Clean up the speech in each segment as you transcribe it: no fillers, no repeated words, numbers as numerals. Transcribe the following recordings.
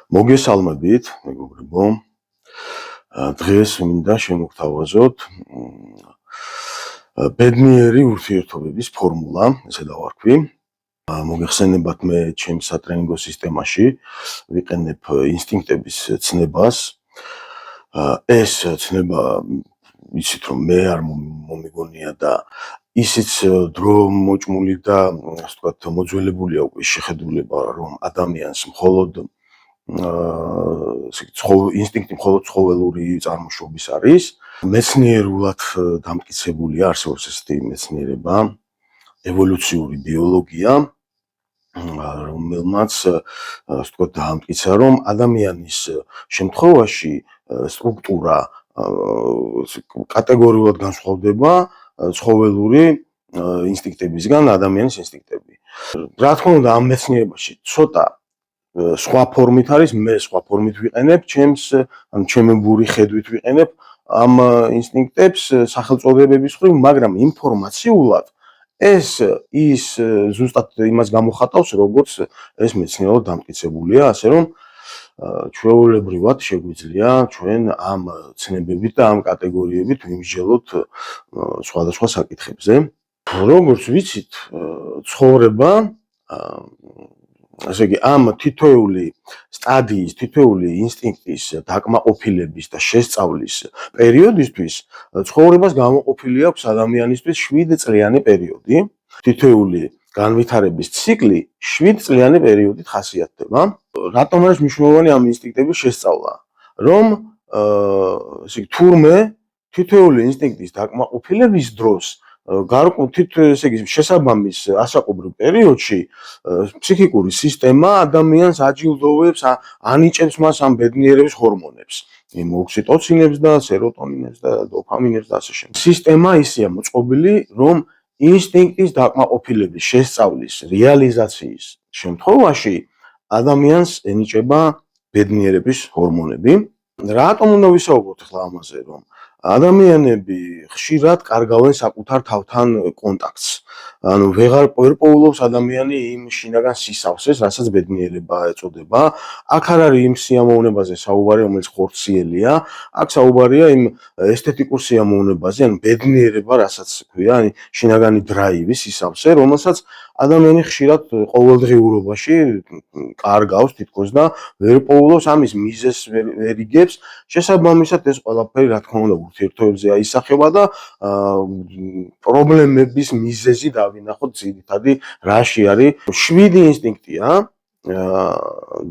მოგესალმებით, მეგობრებო. დღეს მინდა შემოგთავაზოთ ბედნიერი ურთიერთობების ფორმულა, ესე დავარქვი. მოგეხსენებათ, მე ჩემს სატრენინგო სისტემაში ვიყენებ ინსტინქტების ცნებას. ეს ცნება იცით რომ მე არ მომიგონია და ისიც დრო მოჭმული და ასე ვთქვათ მოძველებულია უკვე შეხედულება რომ ადამიანს მხოლოდ ინსტინქტი მხოლოდ ცხოველური წარმოშობის არის. მეცნიერულად დამტკიცებულია, არსებობს ესეთი მეცნიერება, ევოლუციური ბიოლოგია, რომელმაც ასე ვთქვათ დაამტკიცა, რომ ადამიანის შემთხვევაში სტრუქტურა კატეგორიულად განსხვავდება ცხოველური ინსტინქტებისგან ადამიანის ინსტინქტები. რა თქმა უნდა, ამ მეცნიერებაში ცოტა სხვა ფორმით არის, მე სხვა ფორმით ვიყენებ, ჩემებური ხედვით ვიყენებ ამ ინსტინქტებს სახელწოდებების მხრივ, მაგრამ ინფორმაციულად ეს ის ზუსტად იმას გამოხატავს, როგორც ეს მეცნიერულად დამტკიცებულია, ასე რომ ჩვეულებრივად შეგვიძლია ჩვენ ამ ცნებებით და ამ კატეგორიებით ვიმსჯელოთ სხვადასხვა საკითხებზე. როგორც ვიცით, ცხოვრება ასე იგი ამ თითოეული სტადიის, თითოეული ინსტინქტის დაკმაყოფილების და შესწავლის პერიოდისთვის ცხოვრებას გამოყოფილი აქვს ადამიანისთვის 7 წლიანი პერიოდი. თითოეული განვითარების ციკლი 7 წლიანი პერიოდით ხასიათდება. რატომ არის მნიშვნელოვანი ამ ინსტინქტების შესწავლა? რომ ესე იგი თურმე თითოეული ინსტინქტის დაკმაყოფილების დროს ესე იგი შესაბამის ასაკობრივ პერიოდში ფსიქიკური სისტემა ადამიანს აჯილდოვებს, ანიჭებს მას ამ ბედნიერების ჰორმონებს, იმ ოქსიტოცინებს და სეროტონინებს და დოფამინებს და ასე შემდეგ. სისტემა ისეა მოწყობილი, რომ ინსტინქტის დაკმაყოფილების შესწავლის რეალიზაციის შემთხვევაში ადამიანს ენიჭება ბედნიერების ჰორმონები. რატომ უნდა ვისაუბროთ ახლა ამაზე, რომ ადამიანები ხშირად კარგავენ საკუთარ თავთან კონტაქტს. ანუ ვეღარ პოულობს ადამიანი იმ შინაგან სისავსეს, რასაც ბედნიერება ეწოდება. აქ არ არის იმ სიამოვნებაზე საუბარი, რომელიც ხორციელია, აქ საუბარია იმ ესთეტიკურ სიამოვნებაზე, ანუ ბედნიერება, რასაც ქვია, შინაგანი დრაივი, სისავსე, რომელსაც ადამიანი ხშირად ყოველდღიურობაში კარგავს თითქოს და ვერ პოულობს, ამის მიზეზს ვერ იგებს. შესაბამისად ეს ყველაფერი რა თქმა უნდა ურთიერთობებზე აისახება და პრობლემების მიზეზი დავინახოთ ძირითადი რაში არის 7 ინსტინქტია,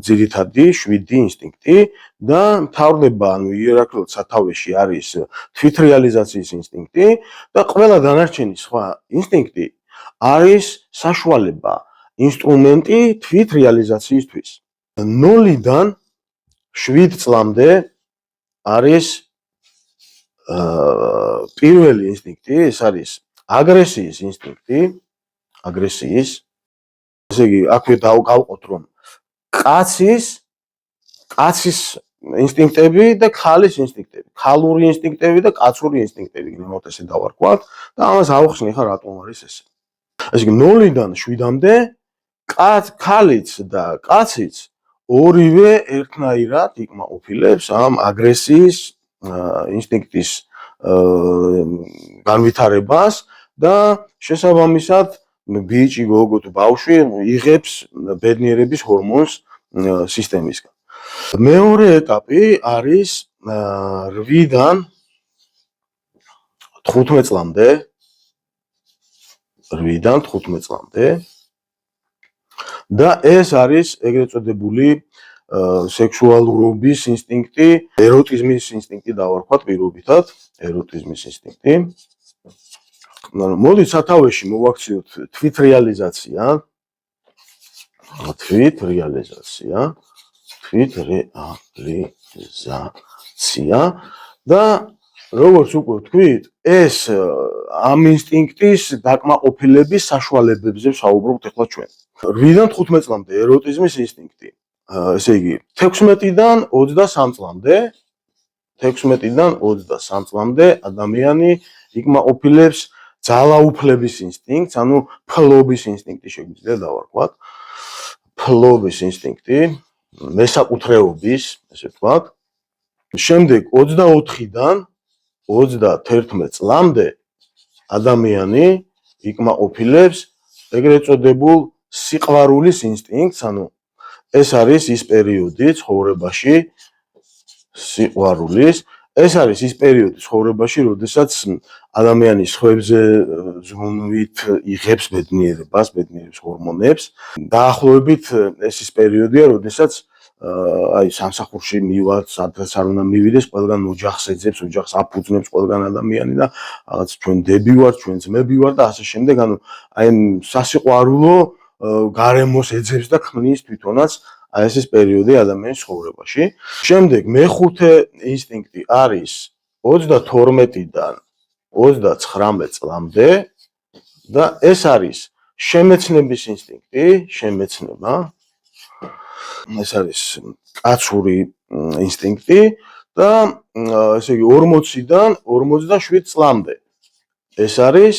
ძირითადი 7 ინსტინქტი და მთავრდება, ანუ იერარქიულად სათავეში არის თვითრეალიზაციის ინსტინქტი და ყველა დანარჩენი სხვა ინსტინქტი არის საშუალება, ინსტრუმენტი თვითრეალიზაციისთვის. 0-დან 7 წლამდე არის პირველი ინსტინქტი, ეს არის აგრესიის ინსტინქტი, აგრესიის. ესე იგი, აქვე დავყავყოთ, რომ კაცის ინსტინქტები და ქალის ინსტინქტები, ქალური ინსტინქტები და კაცური ინსტინქტები, გნებავთ ესე დავარქვათ და ამას ავხსნი ხა რატომ არის ესე. ესე იგი, 0-დან 7-მდე ქალიც და კაციც ორივე ერთნაირად იკმაყოფილებს ამ აგრესიის ინსტინქტის განვითარებას და შესაბამისად ბიჭი, გოგო თუ ბავშვი იღებს ბედნიერების ჰორმონს სისტემისგან. მეორე ეტაპი არის 8-დან 15 წლამდე, 8-დან 15 წლამდე და ეს არის ეგრეთ წოდებული სექსუალურობის ინსტინქტი, ეროტიზმის ინსტინქტი დავარქვათ პირობითად, ეროტიზმის ინსტინქტი. მოდით სათავეში მოვაქციოთ თვითრეალიზაცია. და როგორც უკვე ვთქვით, ეს ამ ინსტინქტის დაკმაყოფილების საშუალებებზე ვსაუბრობთ ახლა ჩვენ. 8-დან 15 წლამდე ეროტიზმის ინსტინქტი. ესე იგი 16-დან 23 წლამდე 16-დან 23 წლამდე ადამიანი იკმაყოფილებს ძალაუფლების ინსტინქტს, ანუ ფლობის ინსტინქტი შეგვიძლია დავარქვათ. ფლობის ინსტინქტი მესაკუთრეობის, ესე ვთქვათ. შემდეგ 24-დან 31 წლამდე ადამიანი იკმაყოფილებს ეგრეთ წოდებულ სიყვარულის ინსტინქტს, ანუ ეს არის ის პერიოდი ცხოვრებაში სიყვარულის, ეს არის ის პერიოდი ცხოვრებაში, როდესაც ადამიანი სხვებზე ზრუნვით იღებს ბედნიერებას, ბედნიერების ჰორმონებს. დაახლოებით ეს ის პერიოდია, როდესაც აი სამსახურში მივარ, სადღაც არ უნდა მივიდეს, ყველგან ოჯახს ეძებს, ოჯახს აფუძნებს ყველგან ადამიანი და რაღაც ჩვენ დები ვარ, ჩვენ ძმები ვარ და ასე შემდეგ, ანუ აი სასიყვარულო გარემოს ეძებს და ქმნის თვითონაც აი ეს პერიოდი ადამიანის ცხოვრებაში. შემდეგ მეხუთე ინსტინქტი არის 32-დან 39 წლამდე და ეს არის შემეცნების ინსტინქტი, შემეცნება. ეს არის კაცური ინსტინქტი და ესე იგი 40-დან 57 წლამდე. ეს არის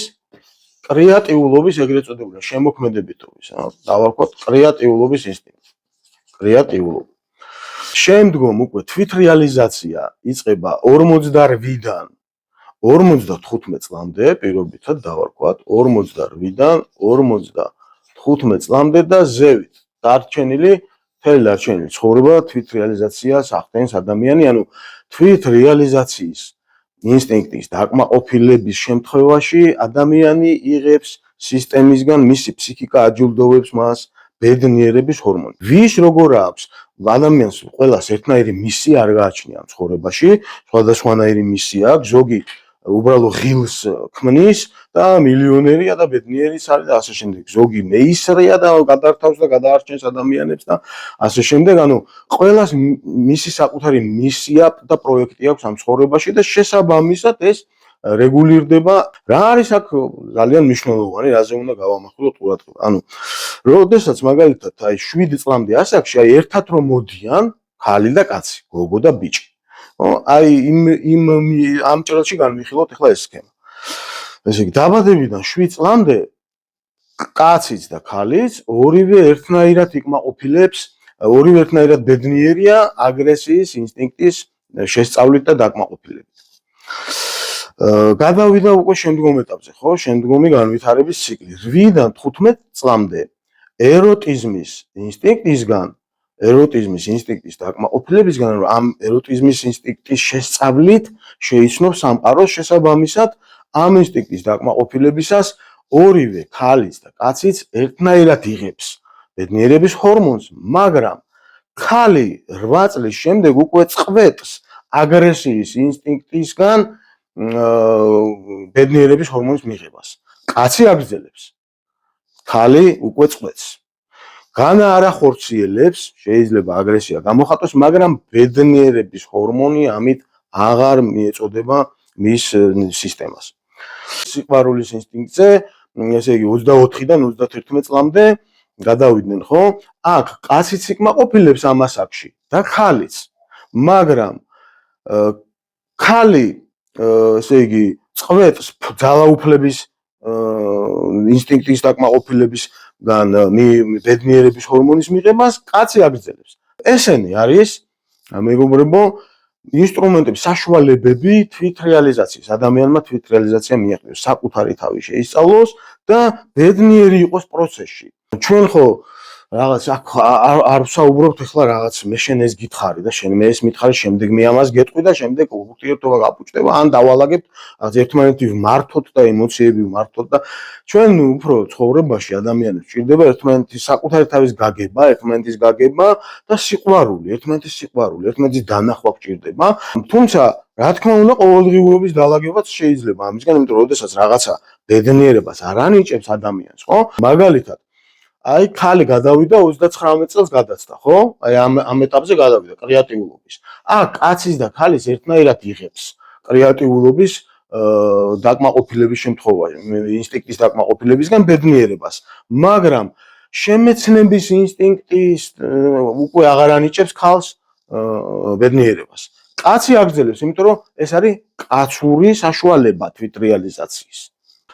კრეატიულობის ეგრეთ წოდებული შემოქმედებითობის, დავარქვათ კრეატიულობის ინსტინქტი. კრეატიულობა. შემდგომ უკვე თვითრეალიზაცია იწყება 48-დან 55 წლამდე, პირობითად დავარქვათ 48-დან 55 წლამდე და ზევით დარჩენილი ცხოვრება თვითრეალიზაციას ახდენს ადამიანი, ანუ თვითრეალიზაციის ინსტინქტის დაკმაყოფილების შემთხვევაში ადამიანი იღებს სისტემისგან, მისი ფსიქიკა აჯილდოვებს მას ბედნიერების ჰორმონი. ვის როგორ აქვს ადამიანს ყველას ერთნაირი მისია არ გააჩნია ამ ცხოვრებაში, სხვადასხვანაირი მისია აქვს, ზოგი უბრალო ღილს ქმნის და მილიონერია და ბედნიერიც არის და ასე შემდეგ. ზოგი მეისრია და გადართავს და გადაარჩენს ადამიანებს და ასე შემდეგ. ანუ ყველას მისი საკუთარი მისია და პროექტი აქვს ამ ცხოვრებაში და შესაბამისად ეს რეგულირდება. რა არის აქ ძალიან მნიშვნელოვანი, რაზე უნდა გავამახვილოთ ყურადღება. ანუ როდესაც მაგალითად აი 7 წლამდე ასაკში აი ერთად რომ მოდიან ქალი და კაცი, გოგო და ბიჭი. აი ამ ჭრილში განვიხილოთ ახლა ეს სქემა. ესე იგი დაბადებიდან 7 წლამდე კაციც და ქალიც ორივე ერთნაირად იკმაყოფილებს, ორივე ერთნაირად ბედნიერია აგრესიის ინსტინქტის შესწავლით და დაკმაყოფილებით. გადავიდა უკვე შემდგომ ეტაპზე, ხო? შემდგომი განვითარების ციკლი. 8-დან 15 წლამდე ეროტიზმის ინსტინქტის დაკმაყოფილებისგან, რომ ამ ეროტიზმის ინსტინქტის შესწავლით შეიცნობს სამყაროს, შესაბამისად ამ ინსტინქტის დაკმაყოფილებისას ორივე ქალიც და კაციც ერთნაირად იღებს ბედნიერების ჰორმონს, მაგრამ ქალი 8 წლის შემდეგ უკვე წყვეტს აგრესიის ინსტინქტისგან ბედნიერების ჰორმონის მიღებას. კაცი აგრძელებს, ქალი უკვე წყვეტს. განა არ ახორციელებს, შეიძლება აგრესია გამოხატოს, მაგრამ ბედნიერების ჰორმონი ამით აღარ მიეწოდება მის სისტემას. სიყვარულის ინსტინქტზე, ესე იგი 24-დან 31 წლამდე გადავიდნენ, ხო? აქ კაციც იკმაყოფილებს ამ ასაკში და ქალიც, მაგრამ ქალი ესე იგი წყვეტს ძალაუფლების ინსტინქტის დაკმაყოფილებისგან ბედნიერების ჰორმონის მიღებას, კაცი აგრძელებს. ესენი არის მეგობრებო ინსტრუმენტები, საშუალებები თვითრეალიზაციის. ადამიანმა თვითრეალიზაცია მიაღწიოს, საკუთარი თავი შეისწავლოს და ბედნიერი იყოს პროცესში. ჩვენ ხო რაღაც არ ვსაუბრობთ ახლა რაღაც მე შენ ეს გითხარი და შენ მე ეს მითხარი, შემდეგ მე ამას გეტყვი და შემდეგ ურთიერთობა გაფუჭდება, ან დავალაგებთ ერთმანეთი ვმართოთ და ემოციები ვმართოთ და ჩვენ უფრო ცხოვრებაში ადამიანებს ჭირდება ერთმანეთის საკუთარი თავის გაგება, ერთმანეთის გაგება და სიყვარული, ერთმანეთის დანახვა გჭირდება. თუმცა რა თქმა უნდა ყოველდღიურობის დალაგებაც შეიძლება ამისგან, იმიტომ რომ შესაძაც რაღაცა ბედნიერებას არ ანიჭებს ადამიანს, ხო? მაგალითად აი ქალი გადავიდა 39 წელს გადაცდა, ხო? აი ამ ეტაპზე გადავიდა კრეატიულობის. კაცის და ქალის ერთნაირად იღებს კრეატიულობის დაკმაყოფილების შემთხვევაში, ინსტინქტის დაკმაყოფილებისგან ბედნიერებას, მაგრამ შემეცნების ინსტინქტის უკვე აღარ ანიჭებს ქალს ბედნიერებას. კაცი აგრძელებს, იმიტომ რომ ეს არის კაცური საშუალება თვითრეალიზაციის.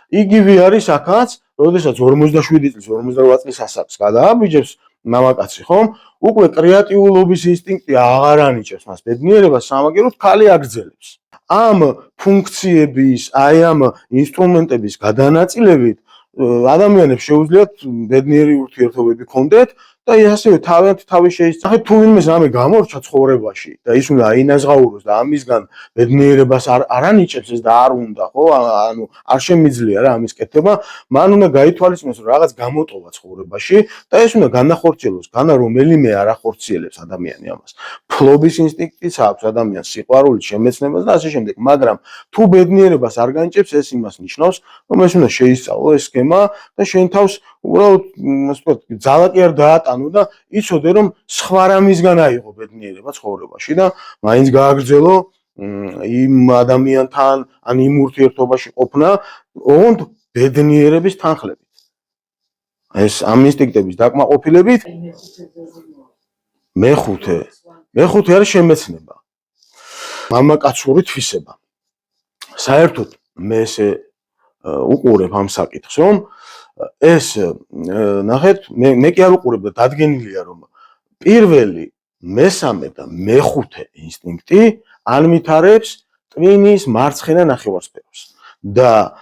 იგივე არის აქაც, როდესაც 47 წლის, 48 წლის ასაკს გადააბიჯებს მამაკაცი, ხომ? უკვე კრეატიულობის ინსტინქტი აღარ ანიჭებს მას ბედნიერებას, სამაგეროდ ქალი აგრძელებს. ამ ფუნქციების, აი ამ ინსტრუმენტების გადანაწილებით ადამიანებს შეუძლიათ ბედნიერი ურთიერთობები ჰქონდეთ და ასევე თავი შეისწავლეთ თუ ვინმე ამე გამორჩა ცხოვრებაში და ის უნდა აინაზღაუროს და ამისგან ბედნიერებას არ ანიჭებს ეს და არ უნდა, ხო? ანუ არ შემიძლია რა ამის კეთება, მან უნდა გაითვალისწინოს რომ რაღაც გამოტოვა ცხოვრებაში და ეს უნდა განახორციელოს, განა რომელიმე არ ახორციელებს ადამიანი ამას. ფლობის ინსტინქტიც აქვს ადამიანს, სიყვარულით, შემეცნებას და ასე შემდეგ, მაგრამ თუ ბედნიერებას არ განიჭებს, ეს იმას ნიშნავს, რომ ეს უნდა შეისწავლო ეს სქემა და შენ თავს უბრალოდ ასე ვთქვათ, ძალა კი არ დაატანო და იცოდე რომ სხვა რამისგან აიღო ბედნიერება ცხოვრებაში და მაინც გააგრძელო იმ ადამიანთან, ან იმ ურთიერთობაში ყოფნა, ოღონდ ბედნიერების თანხლებით. ეს ამ ინსტინქტების დაკმაყოფილებით მეხუთე არის შემეცნება. მამაკაცური თვისება. საერთოდ მე ესე უყურებ ამ საკითხს, რომ ეს ნახეთ, მე კი არ უყურებ და დადგენილია რომ პირველი, მესამე და მეხუთე ინსტინქტი ანვითარებს ტვინის მარცხენა ნახევარსფეროს და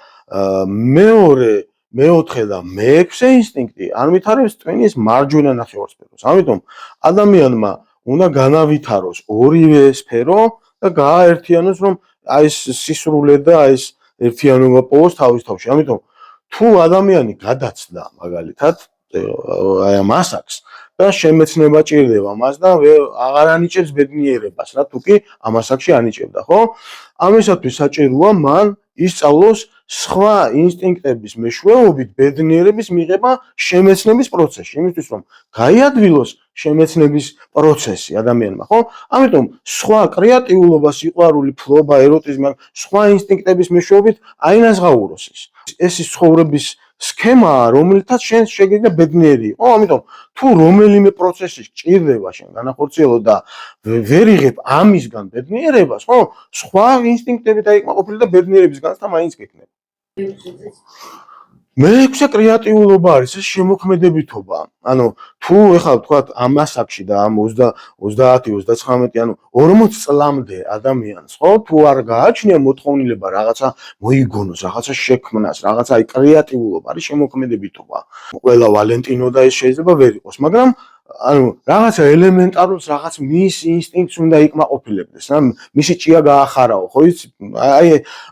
მეორე, მეოთხე და მეექვსე ინსტინქტი ანვითარებს ტვინის მარჯვენა ნახევარსფეროს. ამიტომ ადამიანმა უნდა განავითაროს ორივე სფერო და გააერთიანოს რომ აი ეს სისრულე და აი ეს ერთიანობა პოვოს თავის თავში. ამიტომ თუ ადამიანი გადაცდა მაგალითად აი ამ ასაკს და შემეცნება ჭირდება მას და აღარ ანიჭებს ბედნიერებას, რა თუ კი ამ ასაკში ანიჭებდა, ხო? ამისათვის საჭიროა მან ისწავლოს სხვა ინსტინქტების მეშვეობით ბედნიერების მიღება შემეცნების პროცესში, იმისთვის რომ გაიადვილოს შემეცნების პროცესი ადამიანმა, ხო? ამიტომ სხვა კრეატიულობა, სიყვარული, ფლობა, ეროტიზმი, სხვა ინსტინქტების მეშვეობით აინაზღაუროს ის. ეს ის ცხოვრების სქემაა, რომელთაც შენ შეგიძლია ბედნიერი იყო. ამიტომ თუ რომელიმე პროცესი ჭირდება შენ განახორციელო და ვერ იღებ ამისგან ბედნიერებას, ხო? სხვა ინსტინქტები დაიკმაყოფილი და ბედნიერების განცდა მაინც გექნება. მეექვსე კრეატიულობა არის, ეს შემოქმედებითობა. ანუ თუ ეხლა ვთქვათ ამ ასაკში და ამ 30-39, ანუ 40 წლამდე ადამიანს, ხო, თუ არ გააჩნია მოთხოვნილება რაღაცა მოიგონოს, რაღაცა შექმნას, რაღაცა აი კრეატიულობა არის შემოქმედებითობა. ყველა ვალენტინო და ეს შეიძლება ვერ იყოს, მაგრამ ანუ რაღაცა ელემენტარულს, რაღაც მის ინსტინქტს უნდა იკმაყოფილებდეს, რა, მისი ჭია გაახარავო, ხო იცი? აი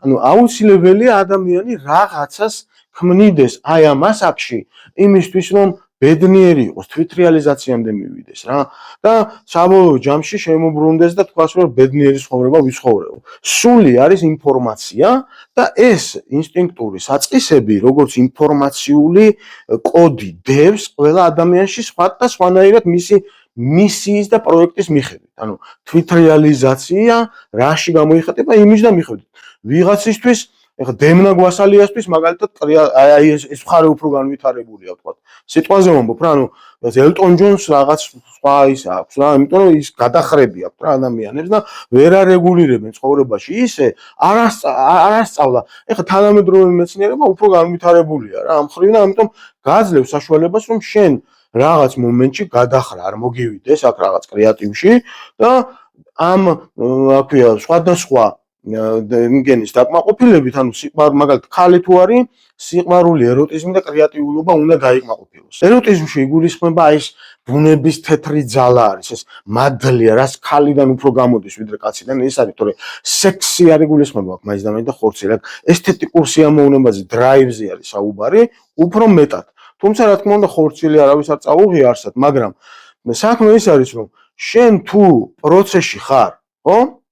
ანუ აუცილებელია ადამიანი რაღაცას ქმნიდეს აი ამ ასაკში იმისთვის რომ ბედნიერი იყოს, თვითრეალიზაციამდე მივიდეს რა და საბოლოო ჯამში შემოbrunდეს და თქვას რომ ბედნიერი ცხოვრება ვიცხოვრებო. სული არის ინფორმაცია და ეს ინსტინქტური საწყისები, როგორც ინფორმაციული კოდი დევს ყველა ადამიანში სხვა და სხვანაირად მისი მისიის და პროექტის მიხედვით. ანუ თვითრეალიზაცია რაში გამოიხატება იმის და მიხედვით. ვიღაცისთვის ეხლა დემნა გვასალიასთვის მაგალითად აი ეს მხარე უფრო განვითარებულია ვთქვათ. სიტყვაზე ვამბობ რა, ანუ ელტონ ჯონს რაღაც სხვა ის აქვს რა, იმიტომ რომ ის გადახრები აქვს რა ადამიანებს და ვერ არეგულირებენ ცხოვრებაში ისე არასწავლა. ეხლა თანამედროვე მეცნიერება უფრო განვითარებულია რა ამ ხრივ და ამიტომ გააძლევს საშუალებას რომ შენ რაღაც მომენტში გადახრა არ მოგივიდეს აქ რაღაც კრეატივში და ამ აქვეა სხვადასხვა იმგენის დაკმაყოფილებით, ანუ მაგალითად ხალი თუ არის, სიყვარული, ეროტიზმი და კრეატიულობა უნდა გაიკმაყოფილოს. ეროტიზმში იგულისხმება ის ბუნების თეთრი ძალა არის, ეს მადლია, რაც ხალიდან უფრო გამოდის ვიდრე კაციდან, ეს არის, თორე სექსი არ იგულისხმება აქ მაინც და მაინც და ხორცი, აქ ესთეტიკურ სიამოვნებაზე, დრაივზე არის საუბარი, უფრო მეტად. თუმცა რა თქმა უნდა, ხორცილი არავის არ წაუღია არსად, მაგრამ საქმე ის არის, რომ შენ თუ პროცესში ხარ, ხო?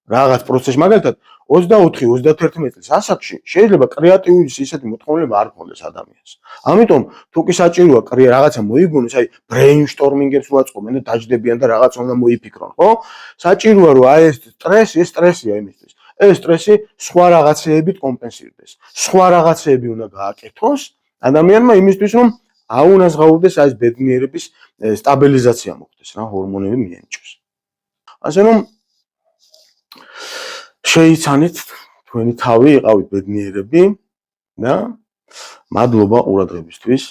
რაღაც პროცესში, მაგალითად 24-31 წლის ასაკში შეიძლება კრეატიულის ისეთი მოთხოვნილება არ გქონდეს ადამიანს. ამიტომ თუ კი საჭიროა რაღაცა მოიგონოს, აი ბრეინშტორმინგებს რო აწყობენ და დაждდებიან და რაღაცა უნდა მოიფიქრონ, ხო? საჭიროა რომ აი ეს სტრესია იმისთვის. ეს სტრესი სხვა რაღაცეებით კომპენსირდეს. სხვა რაღაცეები უნდა გააკეთოს ადამიანმა იმისთვის რომ აუნაზღაურდეს აი ეს ბედნიერების სტაბილიზაცია მოხდეს რა, ჰორმონები მიენიჭოს. ასე რომ შეიცანით თქვენი თავი, იყავით ბედნიერები და მადლობა ყურადღებისთვის.